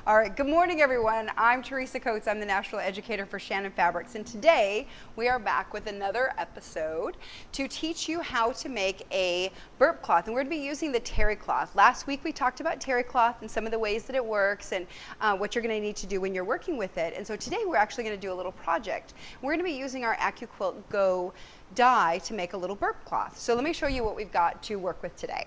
All right, good morning everyone. I'm Teresa Coates. I'm the National Educator for Shannon Fabrics, and today we are back with another episode to teach you how to make a burp cloth. And we're going to be using the terry cloth. Last week we talked about terry cloth and some of the ways that it works and what you're going to need to do when you're working with it. And so today we're actually going to do a little project. We're going to be using our AccuQuilt Go die to make a little burp cloth. So let me show you what we've got to work with today.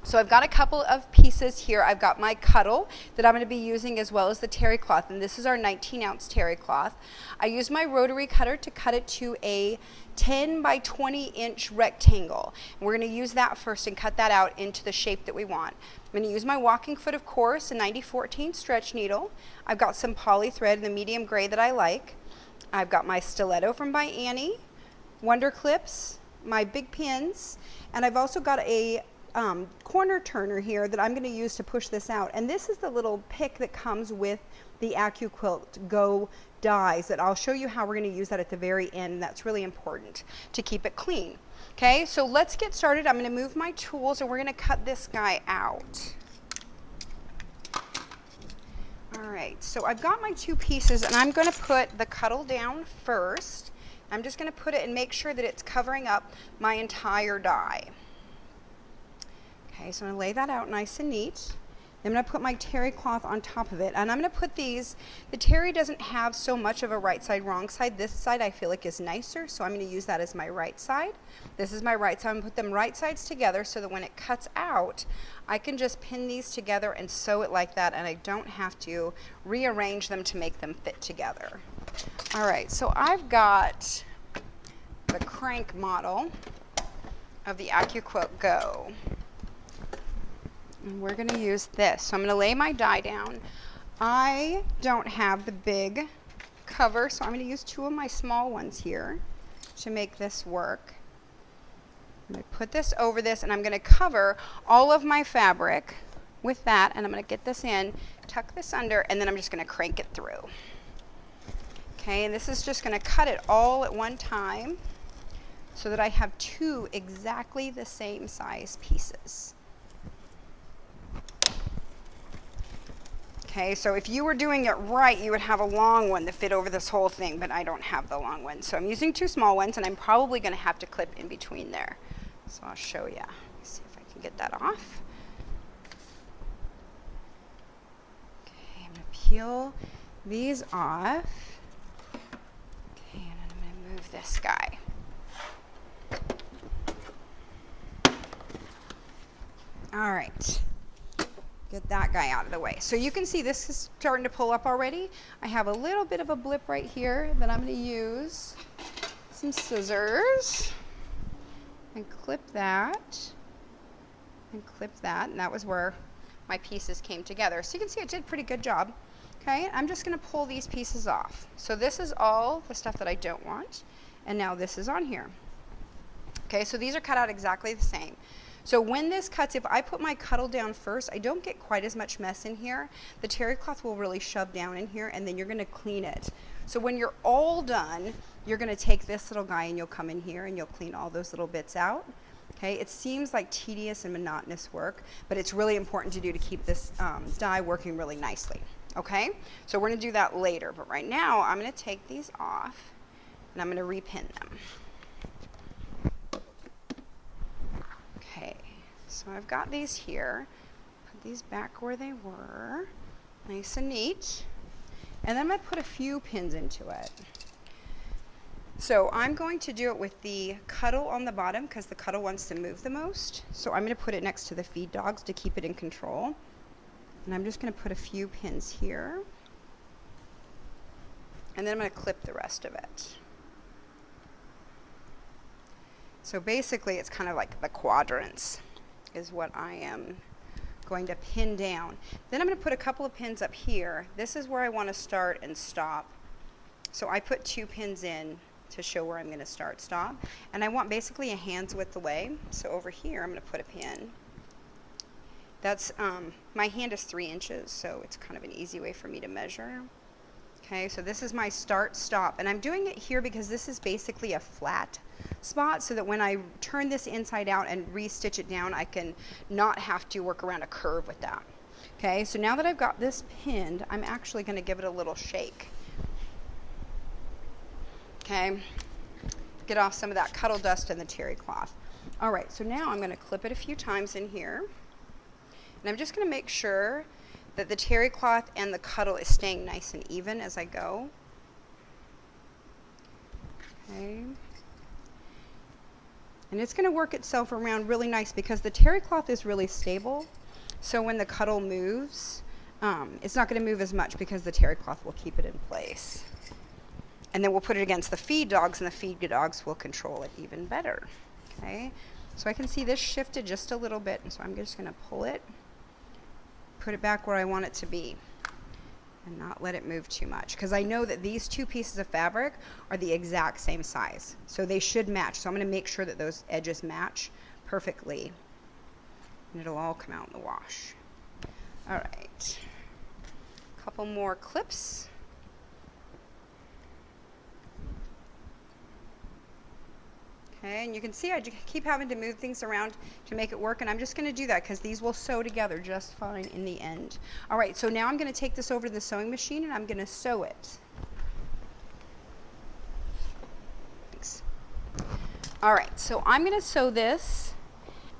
So I've got a couple of pieces here. I've got my cuddle that I'm going to be using, as well as the terry cloth, and this is our 19-ounce terry cloth. I use my rotary cutter to cut it to a 10 by 20 inch rectangle. And we're going to use that first and cut that out into the shape that we want. I'm going to use my walking foot, of course, a 90-14 stretch needle. I've got some poly thread in the medium gray that I like. I've got my stiletto from by Annie, Wonder clips, my big pins, and I've also got a corner turner here that I'm going to use to push this out. And this is the little pick that comes with the AccuQuilt Go dies that I'll show you how we're going to use that at the very end. That's really important to keep it clean. Okay, so let's get started. I'm going to move my tools and we're going to cut this guy out. All right, so I've got my two pieces and I'm going to put the cuddle down first. I'm just going to put it and make sure that it's covering up my entire die. Okay, so I'm going to lay that out nice and neat. Then I'm going to put my terry cloth on top of it, and I'm going to put these, the terry doesn't have so much of a right side, wrong side. This side I feel like is nicer, so I'm going to use that as my right side. This is my right side. I'm going to put them right sides together so that when it cuts out, I can just pin these together and sew it like that, and I don't have to rearrange them to make them fit together. All right, so I've got the crank model of the AccuQuilt Go. And we're going to use this. So I'm going to lay my die down. I don't have the big cover, so I'm going to use two of my small ones here to make this work. I'm going to put this over this, and I'm going to cover all of my fabric with that, and I'm going to get this in, tuck this under, and then I'm just going to crank it through. Okay, and this is just going to cut it all at one time so that I have two exactly the same size pieces. Okay, so if you were doing it right, you would have a long one that fit over this whole thing, but I don't have the long one. So I'm using two small ones, and I'm probably going to have to clip in between there. So I'll show you. See if I can get that off. Okay, I'm going to peel these off. Okay, and then I'm going to move this guy. All right. Get that guy out of the way. So you can see this is starting to pull up already. I have a little bit of a blip right here that I'm going to use some scissors and clip that and clip that, and that was where my pieces came together. So you can see it did a pretty good job. Okay, I'm just going to pull these pieces off. So this is all the stuff that I don't want, and now this is on here. Okay, so these are cut out exactly the same. So when this cuts, if I put my cuddle down first, I don't get quite as much mess in here. The terry cloth will really shove down in here, and then you're going to clean it. So when you're all done, you're going to take this little guy and you'll come in here and you'll clean all those little bits out. Okay, it seems like tedious and monotonous work, but it's really important to do to keep this die working really nicely. Okay, so we're going to do that later, but right now I'm going to take these off and I'm going to repin them. Okay, so I've got these here. Put these back where they were, nice and neat. And then I'm going to put a few pins into it. So I'm going to do it with the cuddle on the bottom because the cuddle wants to move the most. So I'm going to put it next to the feed dogs to keep it in control. And I'm just going to put a few pins here. And then I'm going to clip the rest of it. So basically it's kind of like the quadrants is what I am going to pin down. Then I'm going to put a couple of pins up here. This is where I want to start and stop. So I put two pins in to show where I'm going to start, stop. And I want basically a hand's width away. So over here I'm going to put a pin. That's, my hand is 3 inches, so it's kind of an easy way for me to measure. Okay, so this is my start, stop. And I'm doing it here because this is basically a flat spot so that when I turn this inside out and re-stitch it down, I can not have to work around a curve with that. Okay, so now that I've got this pinned, I'm actually going to give it a little shake. Okay, get off some of that cuddle dust in the terry cloth. All right, so now I'm going to clip it a few times in here. And I'm just going to make sure that the terry cloth and the cuddle is staying nice and even as I go. Okay. And it's going to work itself around really nice because the terry cloth is really stable. So when the cuddle moves, it's not going to move as much because the terry cloth will keep it in place. And then we'll put it against the feed dogs, and the feed dogs will control it even better. Okay, so I can see this shifted just a little bit, and so I'm just going to pull it, put it back where I want it to be, and not let it move too much, because I know that these two pieces of fabric are the exact same size, so they should match. So I'm going to make sure that those edges match perfectly, and it'll all come out in the wash. All right, a couple more clips. Okay, and you can see I keep having to move things around to make it work, and I'm just going to do that because these will sew together just fine in the end. All right, so now I'm going to take this over to the sewing machine and I'm going to sew it. Thanks. All right, so I'm going to sew this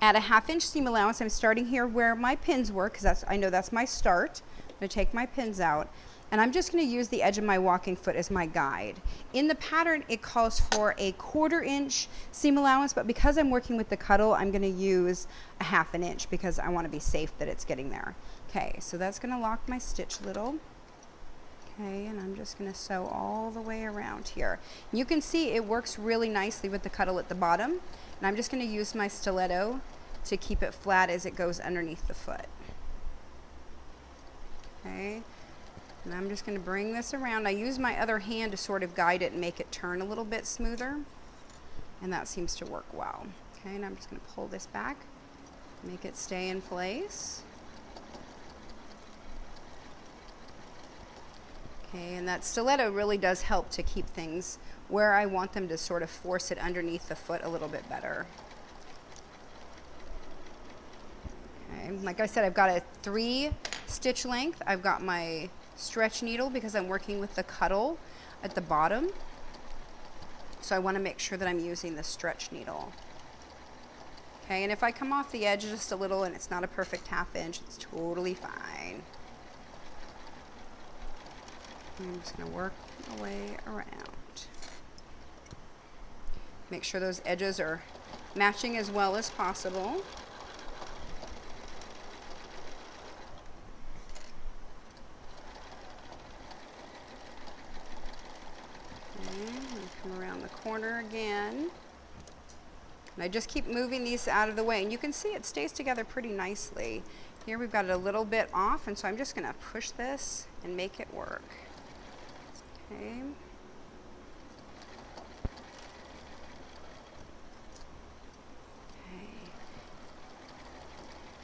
at a 1/2 inch seam allowance. I'm starting here where my pins were because I know that's my start. I'm going to take my pins out. And I'm just going to use the edge of my walking foot as my guide. In the pattern, it calls for a 1/4 inch seam allowance, but because I'm working with the cuddle, I'm going to use a 1/2 inch because I want to be safe that it's getting there. Okay, so that's going to lock my stitch little. Okay, and I'm just going to sew all the way around here. You can see it works really nicely with the cuddle at the bottom, and I'm just going to use my stiletto to keep it flat as it goes underneath the foot. Okay. And I'm just going to bring this around. I use my other hand to sort of guide it and make it turn a little bit smoother. And that seems to work well. Okay, and I'm just going to pull this back, make it stay in place. Okay, and that stiletto really does help to keep things where I want them, to sort of force it underneath the foot a little bit better. Okay, like I said, I've got a 3 stitch length. I've got my stretch needle because I'm working with the cuddle at the bottom, so I want to make sure that I'm using the stretch needle. Okay, and if I come off the edge just a little and it's not a perfect 1/2 inch, it's totally fine. I'm just going to work my way around. Make sure those edges are matching as well as possible. Come around the corner again. And I just keep moving these out of the way, and you can see it stays together pretty nicely. Here we've got it a little bit off, and so I'm just going to push this and make it work. Okay.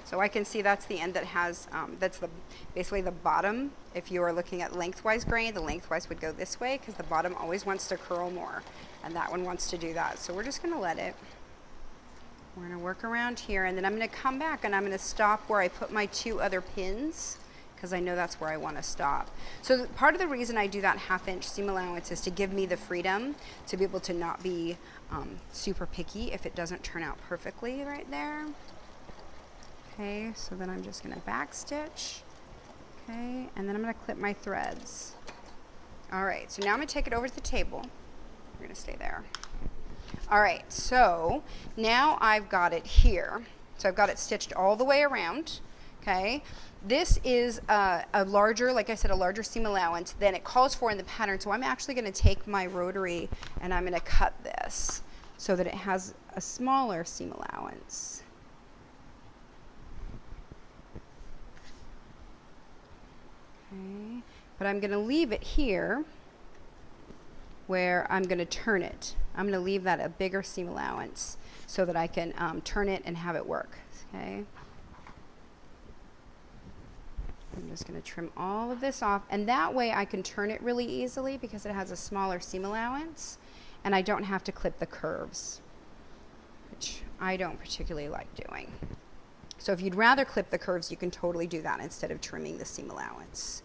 So I can see that's the end that has, that's basically the bottom. If you are looking at lengthwise grain, the lengthwise would go this way because the bottom always wants to curl more, and that one wants to do that. So we're just going to let it. We're going to work around here, and then I'm going to come back and I'm going to stop where I put my 2 other pins because I know that's where I want to stop. So part of the reason I do that 1/2 inch seam allowance is to give me the freedom to be able to not be super picky if it doesn't turn out perfectly right there. Okay, so then I'm just going to back stitch. Okay, and then I'm going to clip my threads. All right, so now I'm going to take it over to the table. We're going to stay there. All right, so now I've got it here. So I've got it stitched all the way around. Okay, this is a larger, like I said, a larger seam allowance than it calls for in the pattern. So I'm actually going to take my rotary and I'm going to cut this so that it has a smaller seam allowance. Okay, but I'm going to leave it here where I'm going to turn it. I'm going to leave that a bigger seam allowance so that I can turn it and have it work. Okay. I'm just going to trim all of this off, and that way I can turn it really easily because it has a smaller seam allowance, and I don't have to clip the curves, which I don't particularly like doing. So if you'd rather clip the curves, you can totally do that instead of trimming the seam allowance.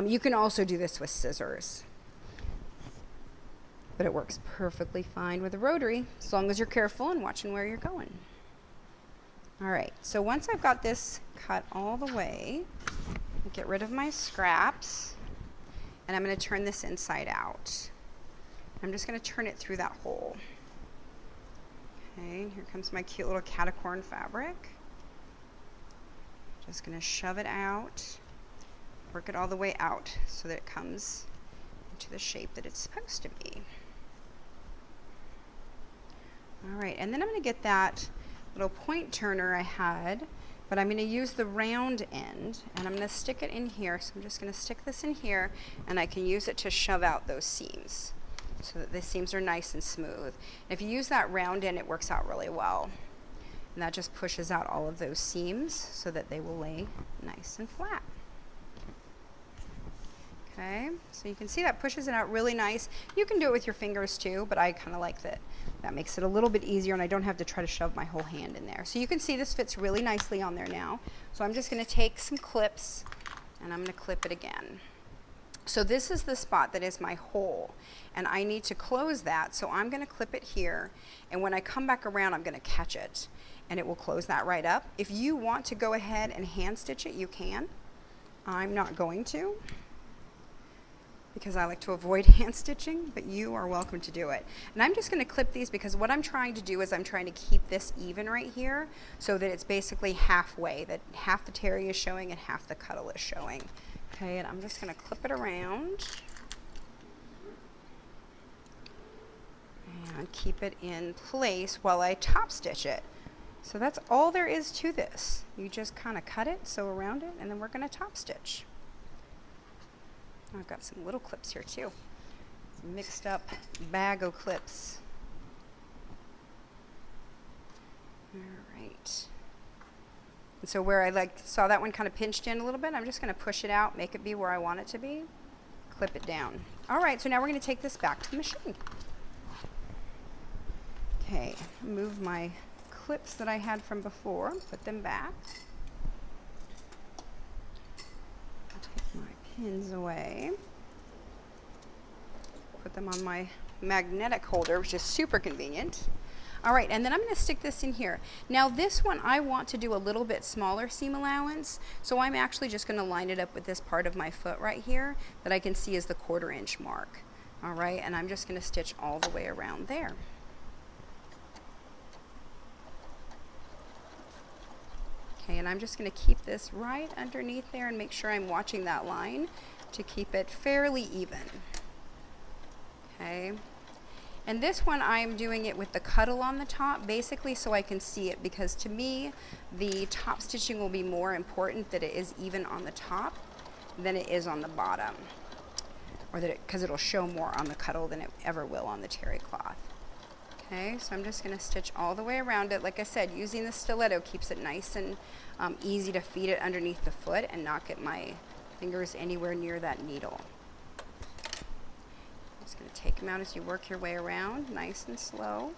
You can also do this with scissors, but it works perfectly fine with a rotary as long as you're careful and watching where you're going. All right, so once I've got this cut all the way, I'll get rid of my scraps, and I'm going to turn this inside out. I'm just going to turn it through that hole. Okay, here comes my cute little catacorn fabric. Just going to shove it out, work it all the way out so that it comes into the shape that it's supposed to be. All right, and then I'm going to get that little point turner I had, but I'm going to use the round end, and I'm going to stick it in here. So I'm just going to stick this in here, and I can use it to shove out those seams so that the seams are nice and smooth. And if you use that round end, it works out really well. And that just pushes out all of those seams so that they will lay nice and flat. Okay, so you can see that pushes it out really nice. You can do it with your fingers too, but I kind of like that. That makes it a little bit easier, and I don't have to try to shove my whole hand in there. So you can see this fits really nicely on there now. So I'm just going to take some clips, and I'm going to clip it again. So this is the spot that is my hole, and I need to close that. So I'm going to clip it here, and when I come back around, I'm going to catch it, and it will close that right up. If you want to go ahead and hand stitch it, you can. I'm not going to, because I like to avoid hand stitching, but you are welcome to do it. And I'm just going to clip these because what I'm trying to do is I'm trying to keep this even right here so that it's basically halfway, that half the terry is showing and half the cuddle is showing. Okay, and I'm just going to clip it around and keep it in place while I top stitch it. So that's all there is to this. You just kind of cut it, sew around it, and then we're going to top stitch. I've got some little clips here too. Some mixed up bag of clips. All right. And so where I saw that one kind of pinched in a little bit, I'm just going to push it out, make it be where I want it to be, clip it down. All right, so now we're going to take this back to the machine. Okay, move my clips that I had from before, put them back. Pins away. Put them on my magnetic holder, which is super convenient. All right, and then I'm going to stick this in here. Now this one I want to do a little bit smaller seam allowance, so I'm actually just going to line it up with this part of my foot right here that I can see is the 1/4 inch mark. All right, and I'm just going to stitch all the way around there. Okay, and I'm just going to keep this right underneath there and make sure I'm watching that line to keep it fairly even. Okay, and this one I'm doing it with the cuddle on the top, basically so I can see it, because to me the top stitching will be more important that it is even on the top than it is on the bottom, or that because it'll show more on the cuddle than it ever will on the terry cloth. Okay, so I'm just going to stitch all the way around it. Like I said, using the stiletto keeps it nice and easy to feed it underneath the foot and not get my fingers anywhere near that needle. I'm just going to take them out as you work your way around, nice and slow.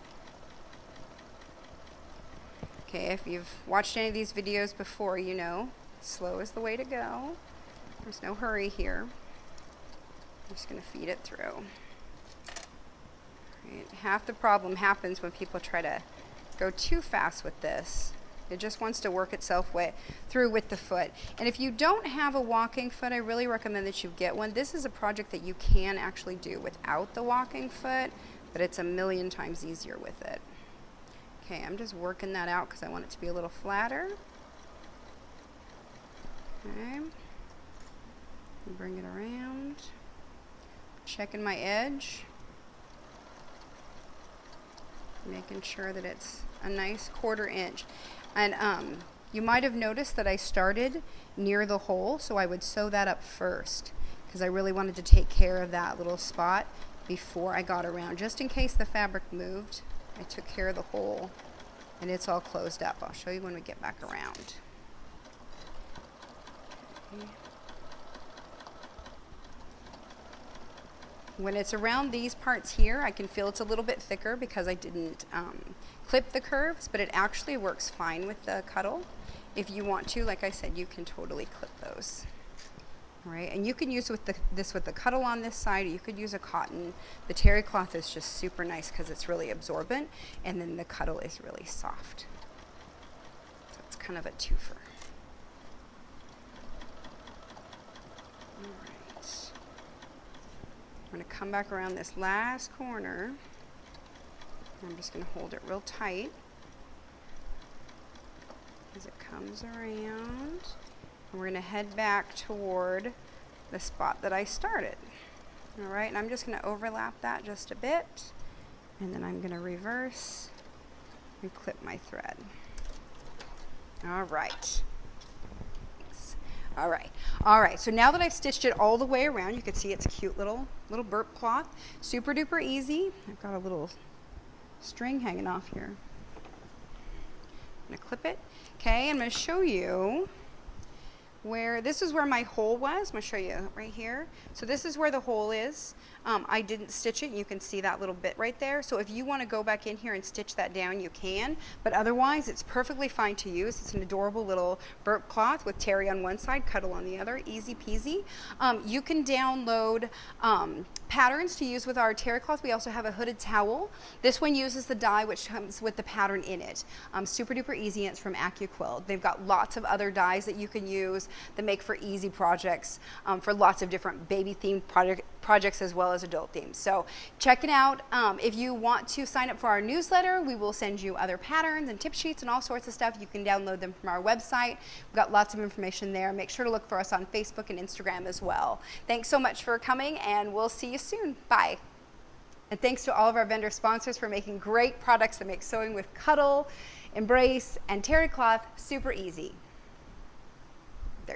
Okay, if you've watched any of these videos before, you know slow is the way to go. There's no hurry here. I'm just going to feed it through. Half the problem happens when people try to go too fast with this. It just wants to work itself through with the foot. And if you don't have a walking foot, I really recommend that you get one. This is a project that you can actually do without the walking foot, but it's a million times easier with it. Okay, I'm just working that out because I want it to be a little flatter. Okay, bring it around, checking my edge. Making sure that it's a nice 1/4 inch. And you might have noticed that I started near the hole, so I would sew that up first because I really wanted to take care of that little spot before I got around. Just in case the fabric moved, I took care of the hole and it's all closed up. I'll show you when we get back around. Okay. When it's around these parts here, I can feel it's a little bit thicker because I didn't clip the curves, but it actually works fine with the cuddle. If you want to, like I said, you can totally clip those. All right, and you can use this with the cuddle on this side, or you could use a cotton. The terry cloth is just super nice because it's really absorbent, and then the cuddle is really soft. So it's kind of a twofer. All right. I'm going to come back around this last corner. I'm just going to hold it real tight as it comes around. And we're going to head back toward the spot that I started. All right, and I'm just going to overlap that just a bit, and then I'm going to reverse and clip my thread. All right. All right, so now that I've stitched it all the way around, you can see it's a cute little burp cloth. Super duper easy. I've got a little string hanging off here. I'm going to clip it. Okay, I'm going to show you where, this is where my hole was. I'm going to show you right here. So this is where the hole is. I didn't stitch it. You can see that little bit right there. So if you want to go back in here and stitch that down, you can. But otherwise, it's perfectly fine to use. It's an adorable little burp cloth with terry on one side, cuddle on the other. Easy peasy. You can download patterns to use with our terry cloth. We also have a hooded towel. This one uses the die which comes with the pattern in it. Super duper easy, and it's from AccuQuilt. They've got lots of other dies that you can use that make for easy projects, for lots of different baby themed projects as well as adult themes. So check it out. If you want to sign up for our newsletter, we will send you other patterns and tip sheets and all sorts of stuff. You can download them from our website. We've got lots of information there. Make sure to look for us on Facebook and Instagram as well. Thanks so much for coming, and we'll see you soon. Bye. And thanks to all of our vendor sponsors for making great products that make sewing with cuddle, embrace, and terry cloth super easy.